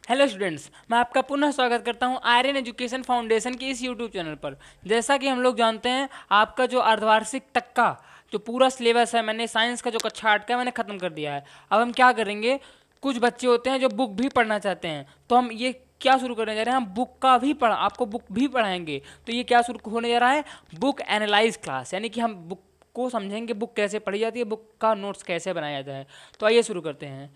Hello students, मैं आपका पुनः स्वागत करता हूं आर्यन एजुकेशन फाउंडेशन के इस यूट्यूब चैनल पर। जैसा कि हम लोग जानते हैं, आपका जो अर्धवार्षिक तक का जो पूरा सिलेबस है, मैंने साइंस का जो कक्षा 8 का है मैंने ख़त्म कर दिया है। अब हम क्या करेंगे, कुछ बच्चे होते हैं जो बुक भी पढ़ना चाहते हैं, तो हम ये क्या शुरू करने जा रहे हैं, हम बुक का भी आपको बुक भी पढ़ाएंगे। तो ये क्या शुरू होने जा रहा है, बुक एनालाइज क्लास, यानी कि हम बुक को समझेंगे, बुक कैसे पढ़ी जाती है, बुक का नोट्स कैसे बनाया जाता है। तो आइए शुरू करते हैं।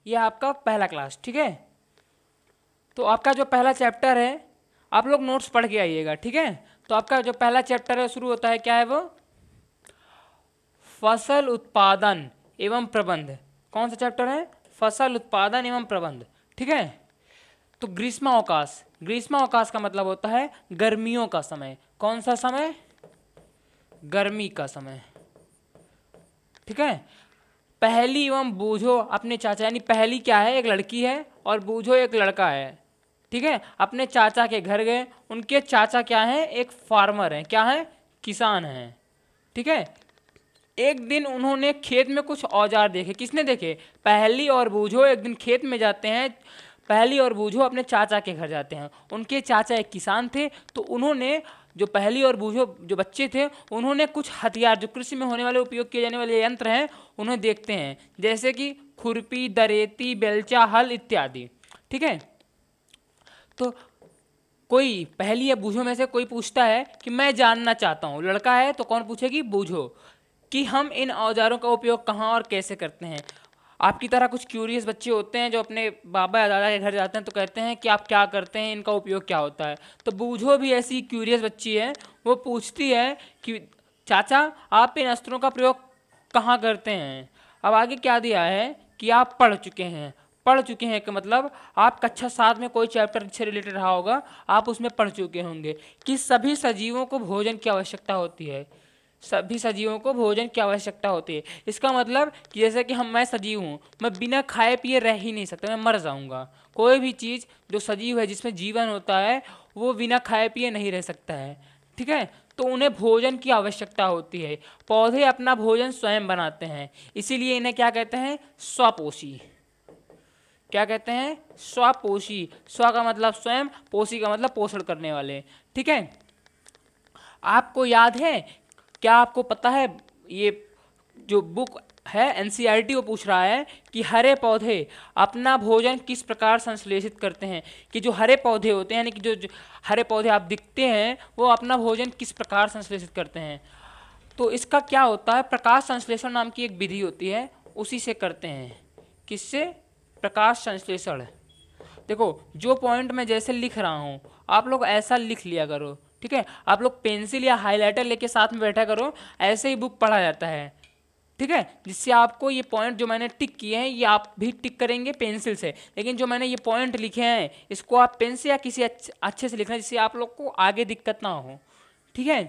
यह आपका पहला क्लास, ठीक है। तो आपका जो पहला चैप्टर है, आप लोग नोट्स पढ़ के आइएगा, ठीक है। तो आपका जो पहला चैप्टर है शुरू होता है, क्या है वो, फसल उत्पादन एवं प्रबंध। कौन सा चैप्टर है, फसल उत्पादन एवं प्रबंध, ठीक है। तो ग्रीष्मावकाश, ग्रीष्मावकाश का मतलब होता है गर्मियों का समय। कौन सा समय, गर्मी का समय, ठीक है। पहली एवं बूझो अपने चाचा, यानी पहली क्या है, एक लड़की है, और बूझो एक लड़का है, ठीक है। अपने चाचा के घर गए, उनके चाचा क्या हैं, एक फार्मर हैं, क्या हैं, किसान हैं, ठीक है। एक दिन उन्होंने खेत में कुछ औजार देखे। किसने देखे, पहली और बूझो एक दिन खेत में जाते हैं। पहली और बूझो अपने चाचा के घर जाते हैं। उनके चाचा एक किसान थे, तो उन्होंने, जो पहली और बूझो जो बच्चे थे, उन्होंने कुछ हथियार, जो कृषि में होने वाले उपयोग किए जाने वाले यंत्र हैं, उन्हें देखते हैं, जैसे कि खुरपी, दरेती, बेलचा, हल इत्यादि, ठीक है। तो कोई पहली या बूझो में से कोई पूछता है कि मैं जानना चाहता हूँ, लड़का है तो कौन पूछेगी, बूझो, कि हम इन औजारों का उपयोग कहाँ और कैसे करते हैं। आपकी तरह कुछ क्यूरियस बच्चे होते हैं जो अपने बाबा या दादा के घर जाते हैं, तो कहते हैं कि आप क्या करते हैं, इनका उपयोग क्या होता है। तो बूझो भी ऐसी क्यूरियस बच्ची है, वो पूछती है कि चाचा आप इन अस्त्रों का प्रयोग कहाँ करते हैं। अब आगे क्या दिया है कि आप पढ़ चुके हैं, पढ़ चुके हैं कि मतलब आप कक्षा 7 में कोई चैप्टर से रिलेटेड रहा होगा, आप उसमें पढ़ चुके होंगे कि सभी सजीवों को भोजन की आवश्यकता होती है। सभी सजीवों को भोजन की आवश्यकता होती है। इसका मतलब कि जैसे कि मैं सजीव हूँ, मैं बिना खाए पिए रह ही नहीं सकता, मैं मर जाऊँगा। कोई भी चीज़ जो सजीव है, जिसमें जीवन होता है, वो बिना खाए पिए नहीं रह सकता है, ठीक है। तो उन्हें भोजन की आवश्यकता होती है। पौधे अपना भोजन स्वयं बनाते हैं, इसीलिए इन्हें क्या कहते हैं, स्वपोषी। क्या कहते हैं, स्वपोषी। स्व का मतलब स्वयं, पोषी का मतलब पोषण करने वाले, ठीक है। आपको याद है, क्या आपको पता है, ये जो बुक है एनसीईआरटी वो पूछ रहा है कि हरे पौधे अपना भोजन किस प्रकार संश्लेषित करते हैं। कि जो हरे पौधे होते हैं, यानी कि जो हरे पौधे आप दिखते हैं, वो अपना भोजन किस प्रकार संश्लेषित करते हैं। तो इसका क्या होता है, प्रकाश संश्लेषण नाम की एक विधि होती है, उसी से करते हैं। किससे, प्रकाश संश्लेषण। देखो, जो पॉइंट मैं जैसे लिख रहा हूँ, आप लोग ऐसा लिख लिया करो, ठीक है। आप लोग पेंसिल या हाइलाइटर लेके साथ में बैठा करो, ऐसे ही बुक पढ़ा जाता है, ठीक है। जिससे आपको ये पॉइंट जो मैंने टिक किए हैं, ये आप भी टिक करेंगे पेंसिल से, लेकिन जो मैंने ये पॉइंट लिखे हैं, इसको आप पेन से या किसी अच्छे से लिखना, जिससे आप लोग को आगे दिक्कत ना हो, ठीक है।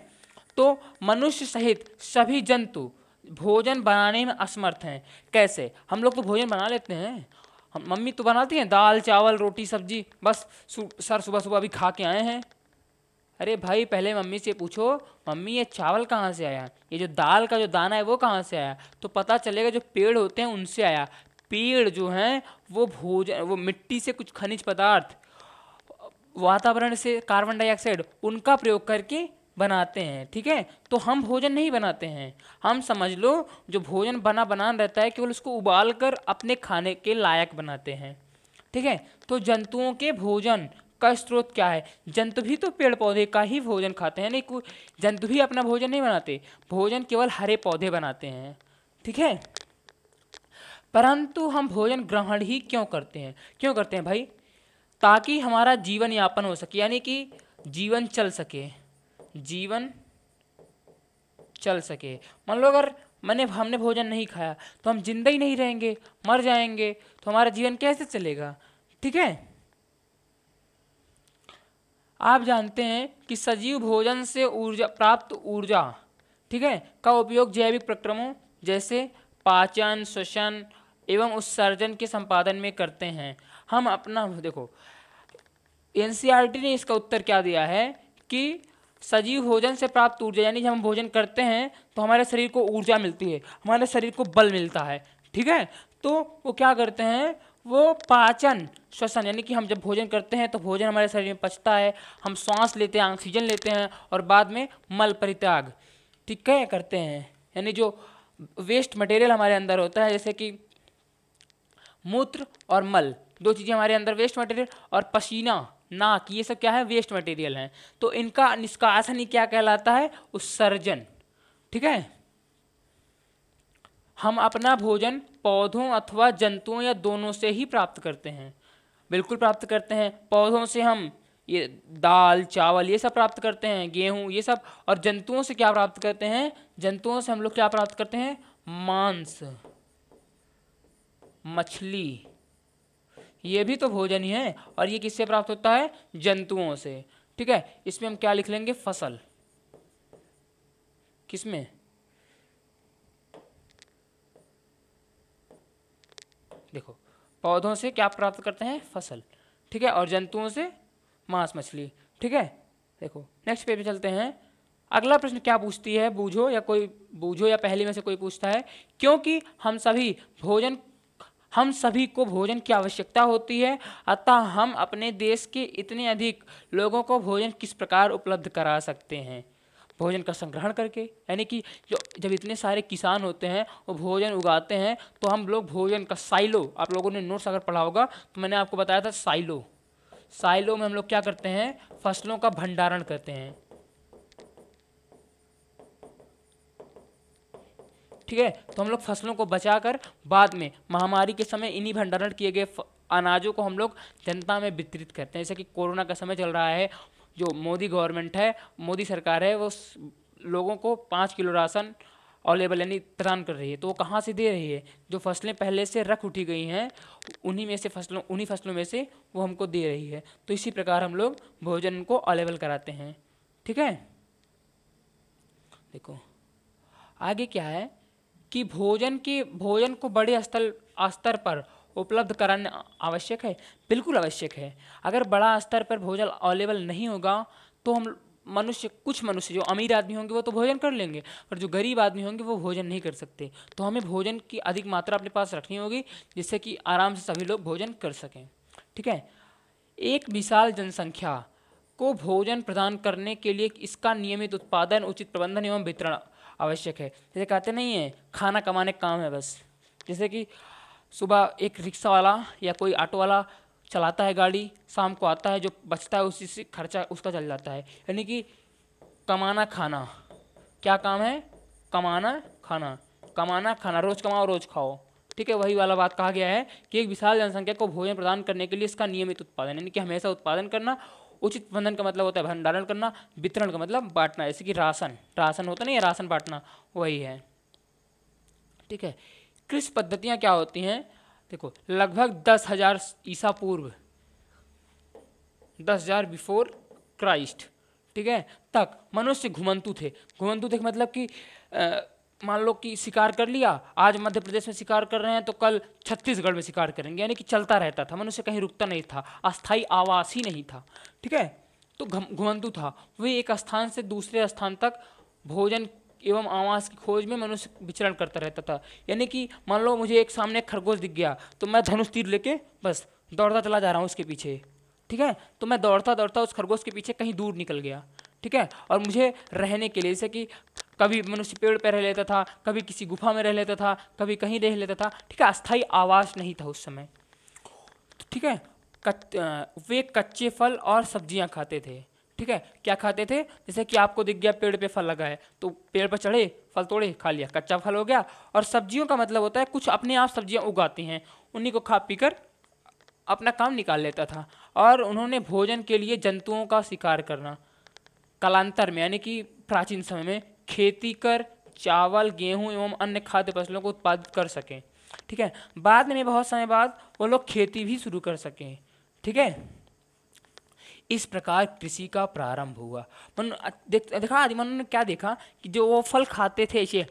तो मनुष्य सहित सभी जंतु भोजन बनाने में असमर्थ हैं। कैसे, हम लोग तो भोजन बना लेते हैं, हम मम्मी तो बनाती हैं दाल चावल रोटी सब्जी, बस सर सुबह सुबह अभी खा के आए हैं। अरे भाई, पहले मम्मी से पूछो, मम्मी ये चावल कहाँ से आया, ये जो दाल का जो दाना है वो कहाँ से आया, तो पता चलेगा जो पेड़ होते हैं उनसे आया। पेड़ जो हैं वो भोजन, वो मिट्टी से कुछ खनिज पदार्थ, वातावरण से कार्बन डाइऑक्साइड, उनका प्रयोग करके बनाते हैं, ठीक है। तो हम भोजन नहीं बनाते हैं, हम समझ लो जो भोजन बना रहता है, केवल उसको उबाल कर अपने खाने के लायक बनाते हैं, ठीक है। तो जंतुओं के भोजन का स्रोत क्या है, जंतु भी तो पेड़ पौधे का ही भोजन खाते हैं, नहीं कोई जंतु भी अपना भोजन नहीं बनाते, भोजन केवल हरे पौधे बनाते हैं, ठीक है। परंतु हम भोजन ग्रहण ही क्यों करते हैं, क्यों करते हैं भाई, ताकि हमारा जीवन यापन हो सके, यानी कि जीवन चल सके, जीवन चल सके। मान लो अगर हमने भोजन नहीं खाया तो हम जिंदा ही नहीं रहेंगे, मर जाएंगे, तो हमारा जीवन कैसे चलेगा, ठीक है। आप जानते हैं कि सजीव भोजन से ऊर्जा प्राप्त ऊर्जा, ठीक है, का उपयोग जैविक प्रक्रमों जैसे पाचन, श्वसन एवं उत्सर्जन के संपादन में करते हैं। हम अपना देखो, एनसीईआरटी ने इसका उत्तर क्या दिया है कि सजीव भोजन से प्राप्त ऊर्जा, यानी जब हम भोजन करते हैं तो हमारे शरीर को ऊर्जा मिलती है, हमारे शरीर को बल मिलता है, ठीक है। तो वो क्या करते हैं, वो पाचन श्वसन, यानी कि हम जब भोजन करते हैं तो भोजन हमारे शरीर में पचता है, हम सांस लेते हैं, ऑक्सीजन लेते हैं और बाद में मल परित्याग, ठीक है, करते हैं। यानी जो वेस्ट मटेरियल हमारे अंदर होता है, जैसे कि मूत्र और मल, दो चीज़ें हमारे अंदर वेस्ट मटेरियल, और पसीना, नाक, ये सब क्या है, वेस्ट मटेरियल हैं। तो इनका निष्कासन ही क्या कहलाता है, उत्सर्जन, ठीक है। हम अपना भोजन पौधों अथवा जंतुओं या दोनों से ही प्राप्त करते हैं, बिल्कुल प्राप्त करते हैं। पौधों से हम ये दाल चावल ये सब प्राप्त करते हैं, गेहूँ ये सब, और जंतुओं से क्या प्राप्त करते हैं, जंतुओं से हम लोग क्या प्राप्त करते हैं, मांस, मछली, ये भी तो भोजन ही है, और ये किससे प्राप्त होता है, जंतुओं से, ठीक है। इसमें हम क्या लिख लेंगे, फसल, किसमें, देखो पौधों से क्या प्राप्त करते हैं, फसल, ठीक है, और जंतुओं से मांस मछली, ठीक है। देखो नेक्स्ट पेज पे चलते हैं। अगला प्रश्न क्या पूछती है, बूझो या पहले में से कोई पूछता है, क्योंकि हम सभी को भोजन की आवश्यकता होती है, अतः हम अपने देश के इतने अधिक लोगों को भोजन किस प्रकार उपलब्ध करा सकते हैं, भोजन का संग्रहण करके। यानी कि जब इतने सारे किसान होते हैं वो भोजन उगाते हैं, तो हम लोग भोजन का साइलो, आप लोगों ने नोट्स अगर पढ़ा होगा तो मैंने आपको बताया था, साइलो में हम लोग क्या करते हैं, फसलों का भंडारण करते हैं, ठीक है। तो हम लोग फसलों को बचाकर बाद में महामारी के समय इन्हीं भंडारण किए गए अनाजों को हम लोग जनता में वितरित करते हैं। जैसे कि कोरोना का समय चल रहा है, जो मोदी गवर्नमेंट है, मोदी सरकार है, वो लोगों को 5 किलो राशन अवेलेबल यानी प्रदान कर रही है। तो वो कहाँ से दे रही है, जो फसलें पहले से रख उठी गई हैं उन्हीं फसलों में से वो हमको दे रही है। तो इसी प्रकार हम लोग भोजन को अवेलेबल कराते हैं, ठीक है। देखो आगे क्या है कि भोजन को बड़े स्तर पर उपलब्ध कराना आवश्यक है, बिल्कुल आवश्यक है। अगर बड़ा स्तर पर भोजन अवेलेबल नहीं होगा तो कुछ मनुष्य जो अमीर आदमी होंगे वो तो भोजन कर लेंगे, और जो गरीब आदमी होंगे वो भोजन नहीं कर सकते। तो हमें भोजन की अधिक मात्रा अपने पास रखनी होगी, जिससे कि आराम से सभी लोग भोजन कर सकें, ठीक है। एक विशाल जनसंख्या को भोजन प्रदान करने के लिए इसका नियमित उत्पादन, उचित प्रबंधन एवं वितरण आवश्यक है। जैसे कहते नहीं है, खाना कमाने का काम है बस। जैसे कि सुबह एक रिक्शा वाला या कोई ऑटो वाला चलाता है गाड़ी, शाम को आता है, जो बचता है उसी से खर्चा उसका चल जाता है। यानी कि कमाना खाना, क्या काम है, कमाना खाना, रोज कमाओ रोज खाओ, ठीक है। वही वाला बात कहा गया है कि एक विशाल जनसंख्या को भोजन प्रदान करने के लिए इसका नियमित उत्पादन, यानी कि हमेशा उत्पादन करना, उचित प्रबंधन का मतलब होता है भंडारण करना, वितरण का मतलब बांटना, जैसे कि राशन होता नहीं है, राशन बांटना, वही है, ठीक है। कृषि पद्धतियाँ क्या होती हैं, देखो लगभग 10,000 ईसा पूर्व, 10,000 बिफोर क्राइस्ट, ठीक है, तक मनुष्य घुमंतु थे का मतलब कि मान लो कि शिकार कर लिया, आज मध्य प्रदेश में शिकार कर रहे हैं तो कल छत्तीसगढ़ में शिकार करेंगे, यानी कि चलता रहता था, मनुष्य कहीं रुकता नहीं था, अस्थायी आवास ही नहीं था, ठीक है। तो घुमंतु था, वही एक स्थान से दूसरे स्थान तक भोजन एवं आवास की खोज में मनुष्य विचरण करता रहता था। यानी कि मान लो मुझे एक सामने खरगोश दिख गया तो मैं धनुष तीर लेके बस दौड़ता चला जा रहा हूँ उसके पीछे, ठीक है। तो मैं दौड़ता दौड़ता उस खरगोश के पीछे कहीं दूर निकल गया, ठीक है। और मुझे रहने के लिए, जैसे कि कभी मनुष्य पेड़ पर रह लेता था, कभी किसी गुफा में रह लेता था, कभी कहीं रह लेता था, ठीक है, अस्थायी आवास नहीं था उस समय, ठीक है। वे कच्चे फल और सब्जियां खाते थे, ठीक है। क्या खाते थे, जैसे कि आपको दिख गया पेड़ पे फल लगा है तो पेड़ पर चढ़े, फल तोड़े, खा लिया, कच्चा फल हो गया। और सब्जियों का मतलब होता है कुछ अपने आप सब्जियां उगाती हैं, उन्हीं को खा पीकर अपना काम निकाल लेता था। और उन्होंने भोजन के लिए जंतुओं का शिकार करना कालांतर में, यानी कि प्राचीन समय में खेती कर चावल गेहूं एवं अन्य खाद्य फसलों को उत्पादित कर सकें, ठीक है। बाद में बहुत समय बाद वो लोग खेती भी शुरू कर सकें, ठीक है। इस प्रकार कृषि का प्रारंभ हुआ। देखा आदि ने क्या देखा कि जो वो फल खाते थे, ऐसे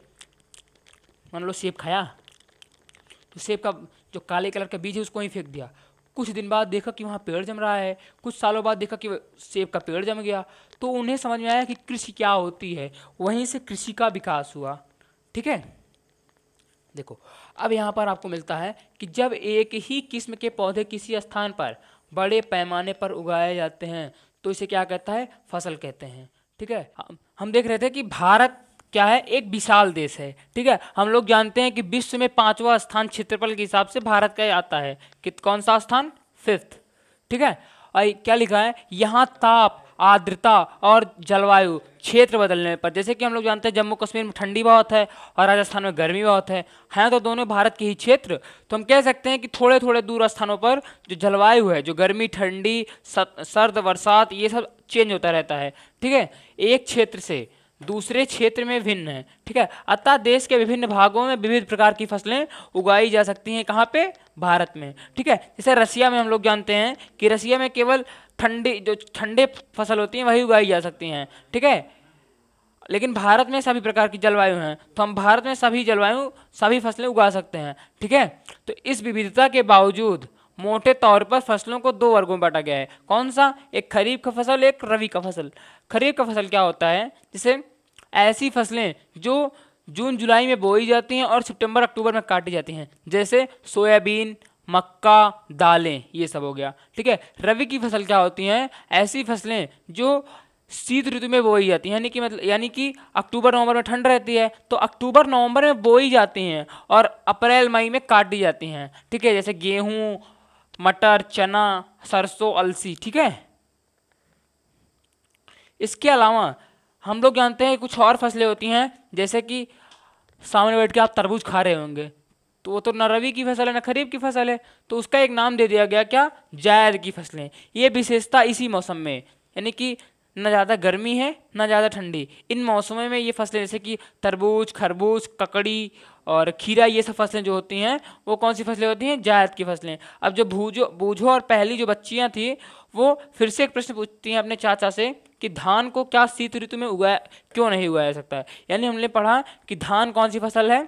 मान लो सेब खाया तो सेब का जो काले कलर का बीज है उसको ही फेंक दिया, कुछ दिन बाद देखा कि वहाँ पेड़ जम रहा है, कुछ सालों बाद देखा कि सेब का पेड़ जम गया, तो उन्हें समझ में आया कि कृषि क्या होती है, वहीं से कृषि का विकास हुआ। ठीक है, देखो अब यहाँ पर आपको मिलता है कि जब एक ही किस्म के पौधे किसी स्थान पर बड़े पैमाने पर उगाए जाते हैं तो इसे क्या कहता है, फसल कहते हैं। ठीक है, हम देख रहे थे कि भारत क्या है, एक विशाल देश है। ठीक है, हम लोग जानते हैं कि विश्व में 5वां स्थान क्षेत्रफल के हिसाब से भारत का आता है, कि कौन सा स्थान, 5th। ठीक है, और क्या लिखा है, यहाँ ताप, आर्द्रता और जलवायु क्षेत्र बदलने पर, जैसे कि हम लोग जानते हैं जम्मू कश्मीर में ठंडी बहुत है और राजस्थान में गर्मी बहुत है तो दोनों भारत के ही क्षेत्र, तो हम कह सकते हैं कि थोड़े थोड़े दूर स्थानों पर जो जलवायु है, जो गर्मी, ठंडी, सर्द, बरसात, ये सब चेंज होता रहता है। ठीक है, एक क्षेत्र से दूसरे क्षेत्र में भिन्न है। ठीक है, अतः देश के विभिन्न भागों में विविध प्रकार की फसलें उगाई जा सकती हैं। कहाँ पे, भारत में। ठीक है, जैसे रसिया में हम लोग जानते हैं कि रसिया में केवल ठंडे फसल होती हैं वही उगाई जा सकती हैं। ठीक है, लेकिन भारत में सभी प्रकार की जलवायु हैं, तो हम भारत में सभी फसलें उगा सकते हैं। ठीक है, तो इस विविधता के बावजूद मोटे तौर पर फसलों को 2 वर्गों में बांटा गया है। कौन सा, एक खरीफ का फसल, एक रबी का फसल। खरीफ का फसल क्या होता है, जैसे ऐसी फसलें जो जून जुलाई में बोई जाती हैं और सितंबर अक्टूबर में काटी जाती हैं, जैसे सोयाबीन, मक्का, दालें, ये सब हो गया। ठीक है, रबी की फसल क्या होती हैं, ऐसी फसलें जो शीत ऋतु में बोई जाती हैं, यानी कि अक्टूबर नवंबर में ठंड रहती है तो अक्टूबर नवंबर में बोई जाती हैं और अप्रैल मई में काटी जाती हैं। ठीक है, जैसे गेहूं, मटर, चना, सरसों, अलसी। ठीक है, इसके अलावा हम लोग जानते हैं कुछ और फसलें होती हैं, जैसे कि सामने बैठ के आप तरबूज खा रहे होंगे, तो वो तो न रबी की फसल है न खरीफ की फसल है, तो उसका एक नाम दे दिया गया, क्या, जायद की फसलें। ये विशेषता इसी मौसम में, यानी कि न ज़्यादा गर्मी है न ज़्यादा ठंडी, इन मौसमों में ये फसलें जैसे कि तरबूज, खरबूज, ककड़ी और खीरा, ये सब फसलें जो होती हैं वो कौन सी फसलें होती हैं, जायद की फसलें। अब जो बूझो और पहली जो बच्चियां थी वो फिर से एक प्रश्न पूछती हैं अपने चाचा से कि धान को क्या शीत ऋतु में क्यों नहीं उगाया जा सकता है। यानी हमने पढ़ा कि धान कौन सी फसल है,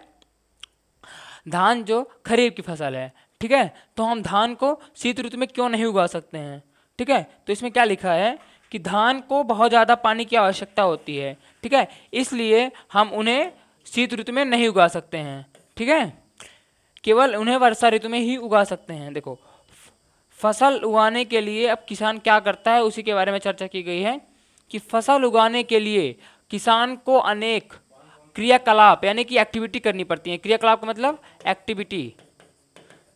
धान जो खरीफ की फसल है। ठीक है, तो हम धान को शीत ऋतु में क्यों नहीं उगा सकते हैं। ठीक है, तो इसमें क्या लिखा है कि धान को बहुत ज़्यादा पानी की आवश्यकता होती है। ठीक है, इसलिए हम उन्हें शीत ऋतु में नहीं उगा सकते हैं। ठीक है, केवल उन्हें वर्षा ऋतु में ही उगा सकते हैं। देखो, फसल उगाने के लिए अब किसान क्या करता है उसी के बारे में चर्चा की गई है कि फसल उगाने के लिए किसान को अनेक क्रियाकलाप यानी कि एक्टिविटी करनी पड़ती है। क्रियाकलाप का मतलब एक्टिविटी,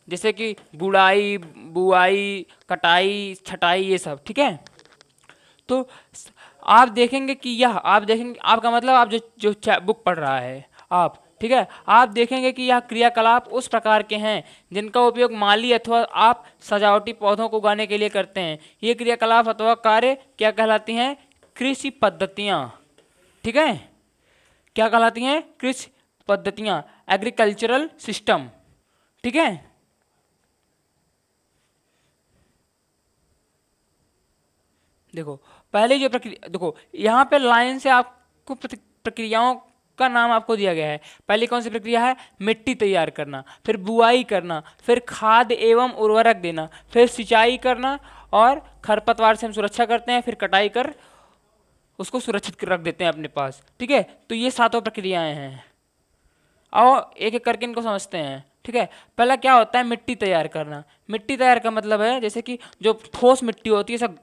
जैसे कि गुड़ाई, बुआई, कटाई, छटाई, ये सब। ठीक है, तो आप देखेंगे कि आपका मतलब आप जो बुक पढ़ रहा है आप, ठीक है, आप देखेंगे कि यह क्रियाकलाप उस प्रकार के हैं जिनका उपयोग माली अथवा आप सजावटी पौधों को उगाने के लिए करते हैं। ये क्रियाकलाप अथवा कार्य क्या कहलाती हैं, कृषि पद्धतियाँ। ठीक है, क्या कहलाती हैं, कृषि पद्धतियाँ, एग्रीकल्चरल सिस्टम। ठीक है, देखो पहले जो प्रक्रिया, देखो यहाँ पे लाइन से आपको प्रक्रियाओं का नाम आपको दिया गया है। पहली कौन सी प्रक्रिया है, मिट्टी तैयार करना, फिर बुआई करना, फिर खाद एवं उर्वरक देना, फिर सिंचाई करना और खरपतवार से हम सुरक्षा करते हैं, फिर कटाई कर उसको सुरक्षित रख देते हैं अपने पास। ठीक है, तो ये 7 प्रक्रियाएं हैं। आओ एक एक करके इनको समझते हैं। ठीक है, पहला क्या होता है, मिट्टी तैयार करना। मिट्टी तैयार का मतलब है जैसे कि जो ठोस मिट्टी होती है, ऐसा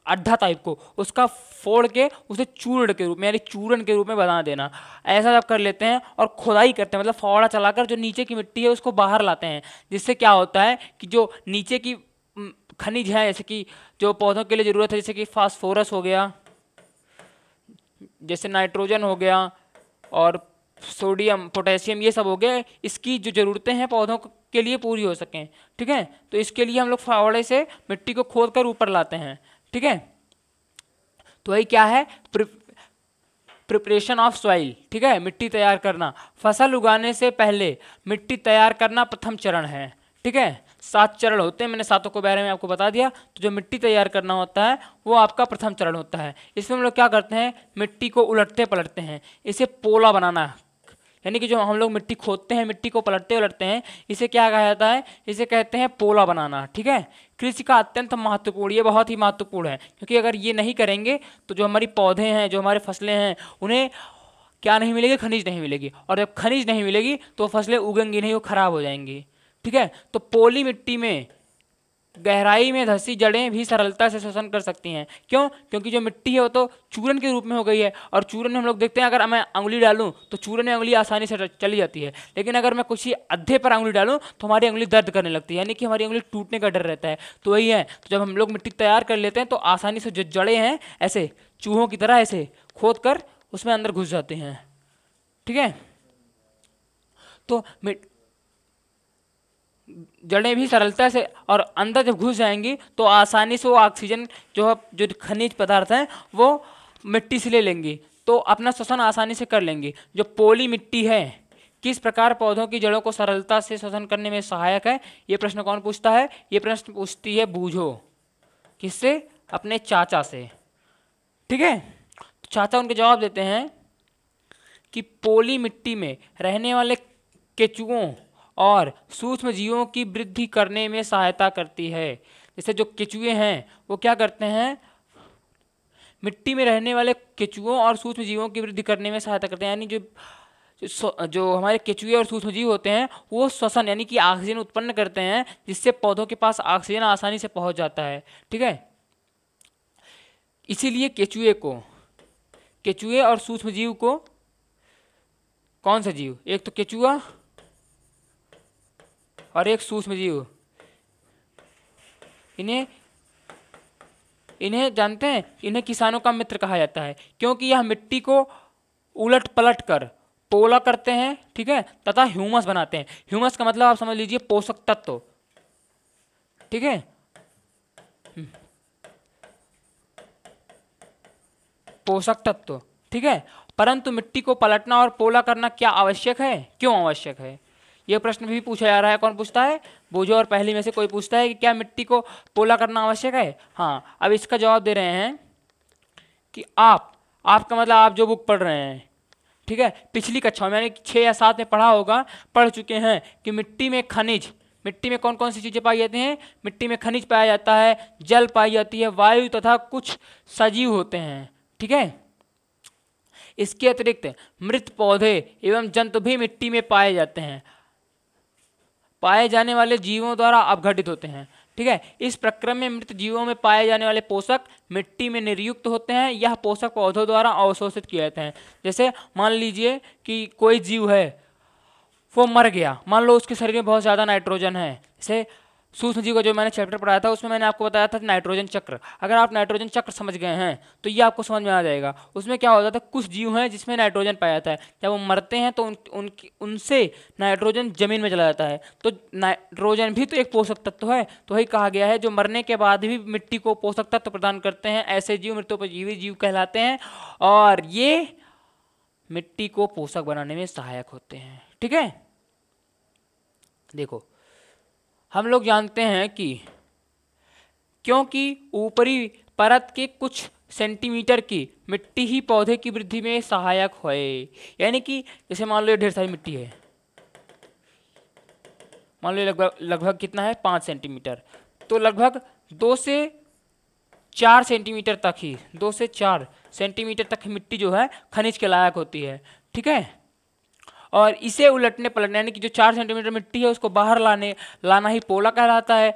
अड्ढा टाइप को, उसका फोड़ के उसे चूर्ण के रूप में यानी चूर्ण के रूप में बना देना। ऐसा जब कर लेते हैं और खुदाई करते हैं, मतलब फावड़ा चलाकर जो नीचे की मिट्टी है उसको बाहर लाते हैं, जिससे क्या होता है कि जो नीचे की खनिज है, जैसे कि जो पौधों के लिए ज़रूरत है, जैसे कि फास्फोरस हो गया, जैसे नाइट्रोजन हो गया और सोडियम, पोटेशियम, ये सब हो गए, इसकी जो ज़रूरतें हैं पौधों के लिए पूरी हो सकें। ठीक है, तो इसके लिए हम लोग फावड़े से मिट्टी को खोद कर ऊपर लाते हैं। ठीक है, तो वही क्या है, प्रिपरेशन ऑफ सॉइल। ठीक है, मिट्टी तैयार करना। फसल उगाने से पहले मिट्टी तैयार करना प्रथम चरण है। ठीक है, 7 चरण होते हैं, मैंने 7 को बारे में आपको बता दिया। तो जो मिट्टी तैयार करना होता है वो आपका प्रथम चरण होता है। इसमें हम लोग क्या करते हैं, मिट्टी को उलटते पलटते हैं, इसे पोला बनाना, यानी कि जो हम लोग मिट्टी खोदते हैं, मिट्टी को पलटते उलटते हैं, इसे क्या कहा जाता है, इसे कहते हैं पोला बनाना। ठीक है, कृषि का अत्यंत महत्वपूर्ण, ये बहुत ही महत्वपूर्ण है, क्योंकि अगर ये नहीं करेंगे तो जो हमारी पौधे हैं, जो हमारे फसलें हैं, उन्हें क्या नहीं मिलेगी, खनिज नहीं मिलेगी, और जब खनिज नहीं मिलेगी तो फसलें उगेंगी नहीं, वो खराब हो जाएंगी। ठीक है, तो पोली मिट्टी में गहराई में धंसी जड़ें भी सरलता से शोषण कर सकती हैं। क्यों? क्योंकि जो मिट्टी है वो तो चूरन के रूप में हो गई है, और चूरन में हम लोग देखते हैं अगर मैं अंगुली डालूं तो चूरन में अंगुली आसानी से चली जाती है, लेकिन अगर मैं कुछ ही अद्धे पर अंगुली डालूं तो हमारी अंगुली दर्द करने लगती है, यानी कि हमारी अंगुली टूटने का डर रहता है। तो वही है, तो जब हम लोग मिट्टी तैयार कर लेते हैं तो आसानी से जो जड़ें हैं ऐसे चूहों की तरह ऐसे खोद कर उसमें अंदर घुस जाते हैं। ठीक है, तो जड़ें भी सरलता से और अंदर जब घुस जाएंगी तो आसानी से वो ऑक्सीजन जो खनिज पदार्थ हैं वो मिट्टी से ले लेंगी, तो अपना श्वसन आसानी से कर लेंगी। जो पोली मिट्टी है किस प्रकार पौधों की जड़ों को सरलता से श्वसन करने में सहायक है, ये प्रश्न कौन पूछता है? ये प्रश्न पूछती है बूझो। किससे? अपने चाचा से। ठीक है, तो चाचा उनके जवाब देते हैं कि पोली मिट्टी में रहने वाले केचुओं और सूक्ष्म जीवों की वृद्धि करने में सहायता करती है। जैसे जो केचुए हैं वो क्या करते हैं, मिट्टी में रहने वाले केचुओं और सूक्ष्म जीवों की वृद्धि करने में सहायता करते हैं, यानी जो हमारे केचुए और सूक्ष्म जीव होते हैं वो श्वसन यानी कि ऑक्सीजन उत्पन्न करते हैं, जिससे पौधों के पास ऑक्सीजन आसानी से पहुंच जाता है। ठीक है, इसीलिए केचुए और सूक्ष्म जीव को, कौन सा जीव, एक तो केचुआ और एक सूक्ष्म जीव, इन्हें जानते हैं, इन्हें किसानों का मित्र कहा जाता है, क्योंकि यह मिट्टी को उलट पलट कर पोला करते हैं। ठीक है, तथा ह्यूमस बनाते हैं। ह्यूमस का मतलब आप समझ लीजिए पोषक तत्व। ठीक है, पोषक तत्व। ठीक है, परंतु मिट्टी को पलटना और पोला करना क्या आवश्यक है, क्यों आवश्यक है, यह प्रश्न भी पूछा जा रहा है। कौन पूछता है? बूझो और पहली में से कोई पूछता है कि क्या मिट्टी को पोला करना आवश्यक है। हाँ, अब इसका जवाब दे रहे हैं कि आपका मतलब आप जो बुक पढ़ रहे हैं, ठीक है, पिछली कक्षा में यानी 6 या 7 में पढ़ चुके हैं कि मिट्टी में कौन कौन सी चीजें पाई जाती हैं। मिट्टी में खनिज पाया जाता है, जल पाई जाती है, वायु तथा कुछ सजीव होते हैं। ठीक है, इसके अतिरिक्त मृत पौधे एवं जंतु भी मिट्टी में पाए जाते हैं, पाए जाने वाले जीवों द्वारा अपघटित होते हैं। ठीक है, इस प्रक्रम में मृत जीवों में पाए जाने वाले पोषक मिट्टी में निर्युक्त होते हैं। यह पोषक पौधों द्वारा अवशोषित किए जाते हैं। जैसे मान लीजिए कि कोई जीव है वो मर गया, मान लो उसके शरीर में बहुत ज़्यादा नाइट्रोजन है। जैसे सूक्ष्म जीव का जो मैंने चैप्टर पढ़ाया था उसमें मैंने आपको बताया था नाइट्रोजन चक्र। अगर आप नाइट्रोजन चक्र समझ गए हैं तो ये आपको समझ में आ जाएगा। उसमें क्या होता था, कुछ जीव हैं जिसमें नाइट्रोजन पाया जाता है, जब वो मरते हैं तो उनसे नाइट्रोजन जमीन में चला जाता है। तो नाइट्रोजन भी तो एक पोषक तत्व है। तो वही कहा गया है जो मरने के बाद भी मिट्टी को पोषक तत्व प्रदान करते हैं, ऐसे जीव मृतोपजीवी जीव कहलाते हैं, और ये मिट्टी को पोषक बनाने में सहायक होते हैं। ठीक है, देखो हम लोग जानते हैं कि क्योंकि ऊपरी परत के कुछ सेंटीमीटर की मिट्टी ही पौधे की वृद्धि में सहायक है। यानी कि जैसे मान लो ये ढेर सारी मिट्टी है, मान लो लगभग कितना है, 5 सेंटीमीटर, तो लगभग 2 से 4 सेंटीमीटर तक ही 2 से 4 सेंटीमीटर तक मिट्टी जो है खनिज के लायक होती है। ठीक है, और इसे उलटने पलटने यानी कि जो 4 सेंटीमीटर मिट्टी है उसको बाहर लाना ही पोला कहलाता है।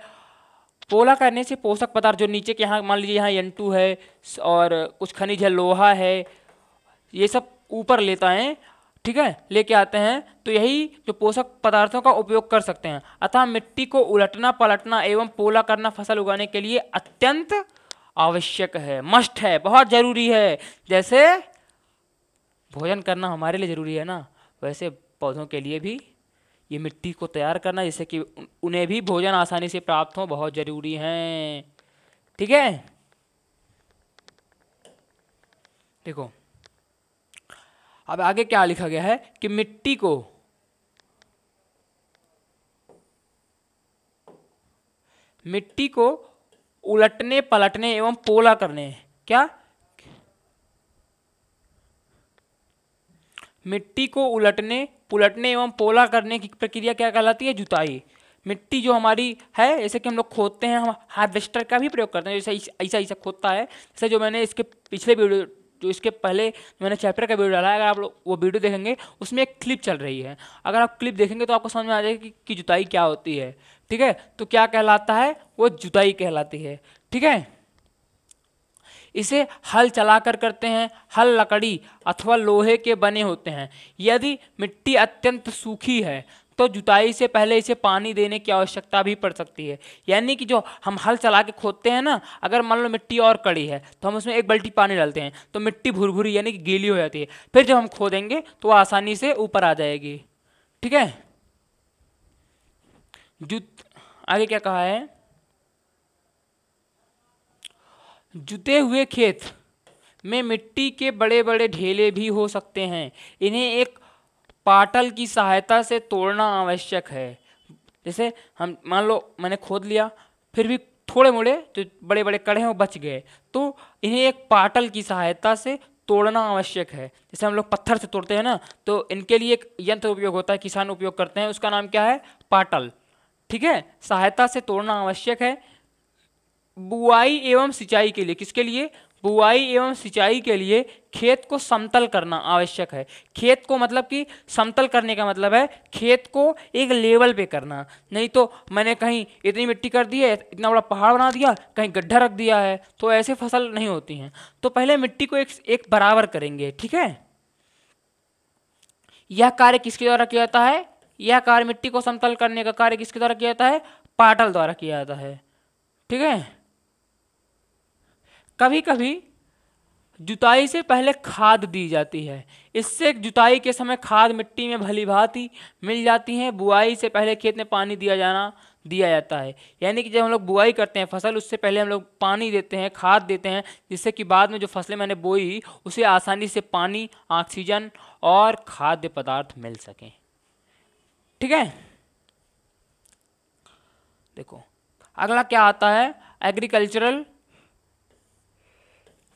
पोला करने से पोषक पदार्थ जो नीचे के यहाँ मान लीजिए यहाँ N2 है और कुछ खनिज है, लोहा है, ये सब ऊपर लेता है। ठीक है, लेके आते हैं, तो यही जो पोषक पदार्थों का उपयोग कर सकते हैं। अतः मिट्टी को उलटना पलटना एवं पोला करना फसल उगाने के लिए अत्यंत आवश्यक है, मस्ट है, बहुत जरूरी है। जैसे भोजन करना हमारे लिए जरूरी है ना, वैसे पौधों के लिए भी ये मिट्टी को तैयार करना, जिससे कि उन्हें भी भोजन आसानी से प्राप्त हो, बहुत जरूरी है। ठीक है, देखो अब आगे क्या लिखा गया है कि मिट्टी को उलटने पलटने एवं पोला करने, क्या मिट्टी को उलटने पुलटने एवं पोला करने की प्रक्रिया क्या कहलाती है, जुताई। मिट्टी जो हमारी है, जैसे कि हम लोग खोदते हैं, हम हार्वेस्टर का भी प्रयोग करते हैं, जैसे ऐसा ऐसा खोदता है। जैसे जो मैंने इसके पिछले वीडियो, जो इसके पहले मैंने चैप्टर का वीडियो डाला है, अगर आप लोग वो वीडियो देखेंगे उसमें एक क्लिप चल रही है, अगर आप क्लिप देखेंगे तो आपको समझ में आ जाएगा कि जुताई क्या होती है। ठीक है, तो क्या कहलाता है, वो जुताई कहलाती है। ठीक है, इसे हल चलाकर करते हैं। हल लकड़ी अथवा लोहे के बने होते हैं। यदि मिट्टी अत्यंत सूखी है तो जुताई से पहले इसे पानी देने की आवश्यकता भी पड़ सकती है। यानी कि जो हम हल चला के खोदते हैं ना, अगर मान लो मिट्टी और कड़ी है तो हम उसमें 1 बाल्टी पानी डालते हैं तो मिट्टी भुरभुरी यानी कि गीली हो जाती है। फिर जब हम खोदेंगे तो वो आसानी से ऊपर आ जाएगी। ठीक है, आगे क्या कहा है, जुते हुए खेत में मिट्टी के बड़े बड़े ढेले भी हो सकते हैं। इन्हें एक पाटल की सहायता से तोड़ना आवश्यक है। जैसे हम मान लो मैंने खोद लिया, फिर भी थोड़े मोड़े जो बड़े बड़े कड़े हैं वो बच गए, तो इन्हें एक पाटल की सहायता से तोड़ना आवश्यक है। जैसे हम लोग पत्थर से तोड़ते हैं ना, तो इनके लिए एक यंत्र उपयोग होता है, किसान उपयोग करते हैं, उसका नाम क्या है, पाटल। ठीक है, सहायता से तोड़ना आवश्यक है। बुआई एवं सिंचाई के लिए, किसके लिए, बुआई एवं सिंचाई के लिए खेत को समतल करना आवश्यक है। खेत को मतलब कि समतल करने का मतलब है खेत को एक लेवल पे करना। नहीं तो मैंने कहीं इतनी मिट्टी कर दी है, इतना बड़ा पहाड़ बना दिया, कहीं गड्ढा रख दिया है, तो ऐसे फसल नहीं होती हैं। तो पहले मिट्टी को एक बराबर करेंगे। ठीक है, यह कार्य किसके द्वारा किया जाता है, यह कार्य मिट्टी को समतल करने का कार्य किसके द्वारा किया जाता है, पाटल द्वारा किया जाता है। ठीक है, कभी कभी जुताई से पहले खाद दी जाती है। इससे जुताई के समय खाद मिट्टी में भली भांति मिल जाती है। बुआई से पहले खेत में पानी दिया जाता है। यानी कि जब हम लोग बुआई करते हैं फसल, उससे पहले हम लोग पानी देते हैं, खाद देते हैं, जिससे कि बाद में जो फसलें मैंने बोई उसे आसानी से पानी, ऑक्सीजन और खाद्य पदार्थ मिल सकें। ठीक है, देखो अगला क्या आता है, एग्रीकल्चरल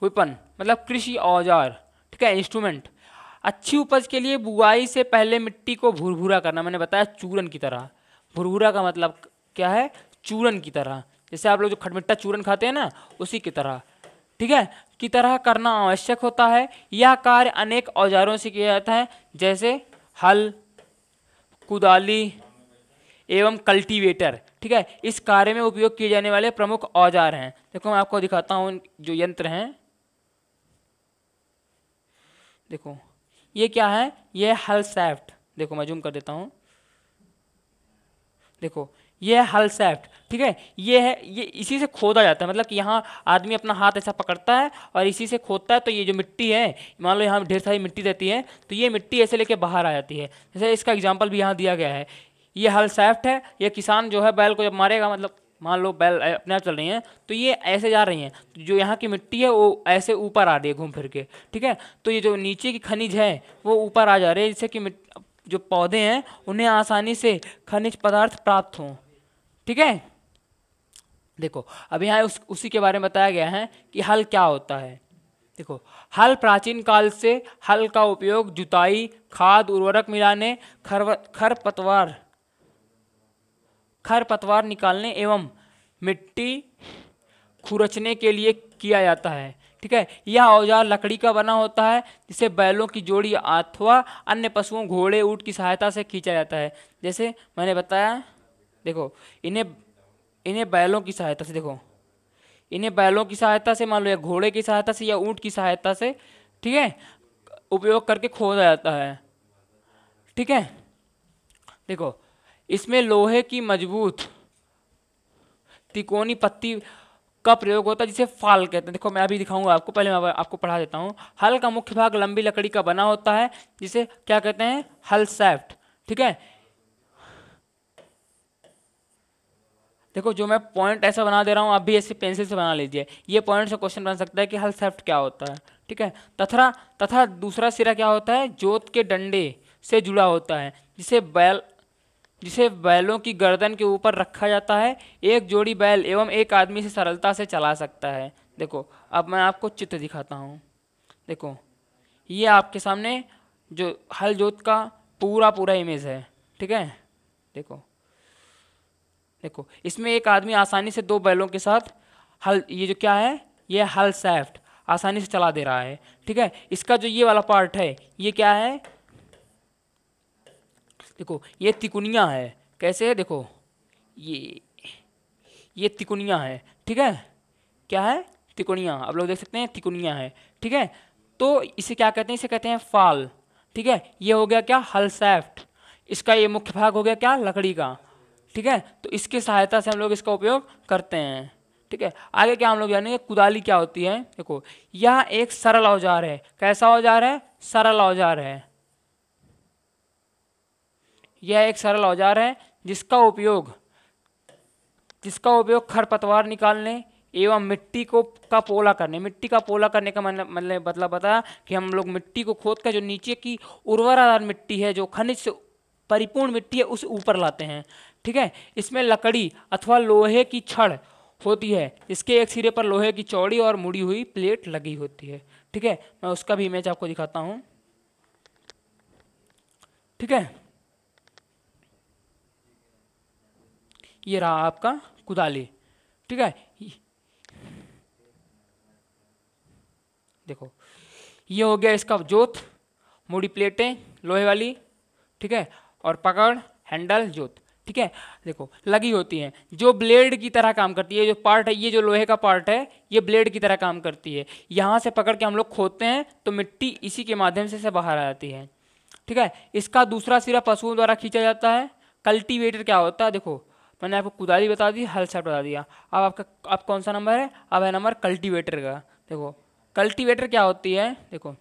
वेपन मतलब कृषि औजार। ठीक है, इंस्ट्रूमेंट। अच्छी उपज के लिए बुआई से पहले मिट्टी को भुरभुरा करना, मैंने बताया चूरन की तरह। भुरभुरा का मतलब क्या है, चूरन की तरह, जैसे आप लोग जो खटमिट्टा चूरन खाते हैं ना, उसी की तरह। ठीक है, की तरह करना आवश्यक होता है। यह कार्य अनेक औजारों से किया जाता है, जैसे हल, कुदाली एवं कल्टीवेटर। ठीक है, इस कार्य में उपयोग किए जाने वाले प्रमुख औजार हैं। देखो मैं आपको दिखाता हूँ जो यंत्र हैं। देखो ये क्या है, ये हल सैफ्ट। देखो मैं जूम कर देता हूँ, देखो ये है हल सैफ्ट। ठीक है, ये है, ये इसी से खोदा जाता है, मतलब कि यहाँ आदमी अपना हाथ ऐसा पकड़ता है और इसी से खोदता है। तो ये जो मिट्टी है, मान लो यहाँ ढेर सारी मिट्टी रहती है, तो ये मिट्टी ऐसे लेके बाहर आ जाती है। जैसे इसका एग्जाम्पल भी यहाँ दिया गया है। ये हल सैफ्ट है। ये किसान जो है बैल को जब मारेगा, मतलब मान लो बैल अपने आप चल रही हैं, तो ये ऐसे जा रही हैं, तो जो यहाँ की मिट्टी है वो ऐसे ऊपर आ रही है घूम फिर के। ठीक है, तो ये जो नीचे की खनिज है वो ऊपर आ जा रहे हैं, जिससे कि जो पौधे हैं उन्हें आसानी से खनिज पदार्थ प्राप्त हों। ठीक है, देखो अब यहाँ उसी के बारे में बताया गया है कि हल क्या होता है। देखो हल प्राचीन काल से हल का उपयोग जुताई, खाद, उर्वरक मिलाने, खरपतवार निकालने एवं मिट्टी खुरचने के लिए किया जाता है। ठीक है, यह औजार लकड़ी का बना होता है, जिसे बैलों की जोड़ी अथवा अन्य पशुओं, घोड़े, ऊंट की सहायता से खींचा जाता है। जैसे मैंने बताया, देखो इन्हें बैलों की सहायता से, देखो इन्हें बैलों की सहायता से, मान लो या घोड़े की सहायता से या ऊंट की सहायता से, ठीक है, उपयोग करके खोदा जाता है। ठीक है, देखो इसमें लोहे की मजबूत तिकोनी पत्ती का प्रयोग होता है, जिसे फाल कहते हैं। देखो मैं अभी दिखाऊंगा आपको, पहले मैं आपको पढ़ा देता हूँ। हल का मुख्य भाग लंबी लकड़ी का बना होता है, जिसे क्या कहते हैं, हल सैफ्ट। ठीक है, देखो जो मैं पॉइंट ऐसा बना दे रहा हूँ, आप भी ऐसे पेंसिल से बना लीजिए। ये पॉइंट से क्वेश्चन बन सकता है कि हल सैफ्ट क्या होता है। ठीक है, तथा दूसरा सिरा क्या होता है, जोत के डंडे से जुड़ा होता है, जिसे बैलों की गर्दन के ऊपर रखा जाता है। एक जोड़ी बैल एवं एक आदमी से सरलता से चला सकता है। देखो अब मैं आपको चित्र दिखाता हूँ। देखो ये आपके सामने जो हल जोत का पूरा इमेज है। ठीक है, देखो देखो इसमें एक आदमी आसानी से 2 बैलों के साथ हल, ये जो क्या है, ये हल सैफ्ट आसानी से चला दे रहा है। ठीक है, इसका जो ये वाला पार्ट है ये क्या है, देखो ये तिकुनिया है। कैसे है, देखो ये तिकुनिया है। ठीक है, क्या है, तिकुनिया, आप लोग देख सकते हैं तिकुनिया है। ठीक है, तो इसे क्या कहते हैं, इसे कहते हैं फाल। ठीक है, ये हो गया क्या, हल सैफ्ट, इसका ये मुख्य भाग हो गया क्या, लकड़ी का। ठीक है, तो इसकी सहायता से हम लोग इसका उपयोग करते हैं। ठीक है, आगे क्या हम लोग जानेंगे, कुदाली क्या होती है। देखो यह एक सरल औजार है। कैसा औजार है, सरल औजार है। यह एक सरल औजार है जिसका उपयोग खरपतवार निकालने एवं मिट्टी का पोला करने, मिट्टी का पोला करने का मतलब बताया कि हम लोग मिट्टी को खोद कर जो नीचे की उर्वराधार मिट्टी है, जो खनिज से परिपूर्ण मिट्टी है, उसे ऊपर लाते हैं। ठीक है, इसमें लकड़ी अथवा लोहे की छड़ होती है, इसके एक सिरे पर लोहे की चौड़ी और मुड़ी हुई प्लेट लगी होती है। ठीक है, मैं उसका भी इमेज आपको दिखाता हूं। ठीक है, ये रहा आपका कुदाली। ठीक है, देखो ये हो गया इसका जोत, मुड़ी प्लेटें लोहे वाली। ठीक है, और पकड़ हैंडल जोत। ठीक है, देखो लगी होती हैं, जो ब्लेड की तरह काम करती है। जो पार्ट है, ये जो लोहे का पार्ट है, ये ब्लेड की तरह काम करती है। यहाँ से पकड़ के हम लोग खोदते हैं तो मिट्टी इसी के माध्यम से बाहर आ जाती है। ठीक है, इसका दूसरा सिरा पशुओं द्वारा खींचा जाता है। कल्टीवेटर क्या होता है, देखो मैंने आपको कुदाली बता दी, हल सैफ्ट बता दिया। अब कौन सा नंबर है, अब है नंबर कल्टीवेटर का। देखो कल्टीवेटर क्या होती है, देखो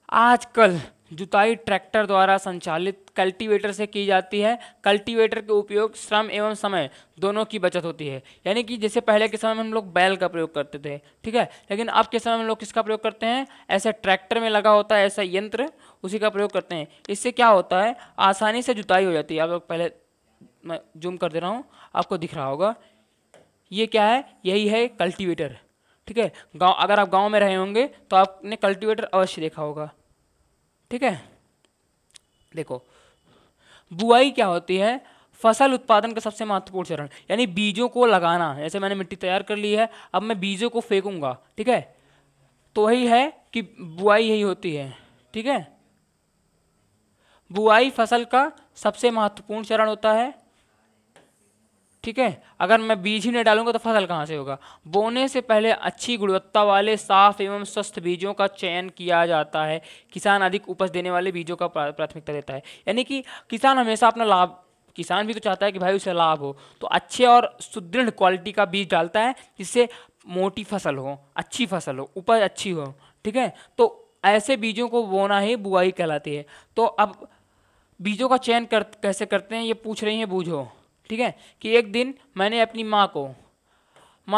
आजकल जुताई ट्रैक्टर द्वारा संचालित कल्टीवेटर से की जाती है। कल्टीवेटर के उपयोग श्रम एवं समय दोनों की बचत होती है। यानी कि जैसे पहले के समय में हम लोग बैल का प्रयोग करते थे, ठीक है, लेकिन अब के समय में लोग किसका प्रयोग करते हैं, ऐसे ट्रैक्टर में लगा होता है ऐसा यंत्र, उसी का प्रयोग करते हैं। इससे क्या होता है, आसानी से जुताई हो जाती है। आप लोग पहले, मैं जूम कर दे रहा हूँ, आपको दिख रहा होगा, ये क्या है, यही है कल्टीवेटर। ठीक है, अगर आप गाँव में रहे होंगे तो आपने कल्टीवेटर अवश्य देखा होगा। ठीक है, देखो बुआई क्या होती है, फसल उत्पादन का सबसे महत्वपूर्ण चरण, यानी बीजों को लगाना। जैसे मैंने मिट्टी तैयार कर ली है, अब मैं बीजों को फेंकूंगा। ठीक है, तो वही है कि बुआई यही होती है। ठीक है, बुआई फसल का सबसे महत्वपूर्ण चरण होता है। ठीक है, अगर मैं बीज ही नहीं डालूंगा तो फसल कहाँ से होगा। बोने से पहले अच्छी गुणवत्ता वाले साफ एवं स्वस्थ बीजों का चयन किया जाता है। किसान अधिक उपज देने वाले बीजों का प्राथमिकता देता है। यानी कि किसान हमेशा अपना लाभ, किसान भी तो चाहता है कि भाई उसे लाभ हो, तो अच्छे और सुदृढ़ क्वालिटी का बीज डालता है जिससे मोटी फसल हो, अच्छी फसल हो, उपज अच्छी हो। ठीक है, तो ऐसे बीजों को बोना ही बुआई कहलाती है। तो अब बीजों का चयन कैसे करते हैं ये पूछ रही हैं, बूझो। ठीक है, कि एक दिन मैंने अपनी माँ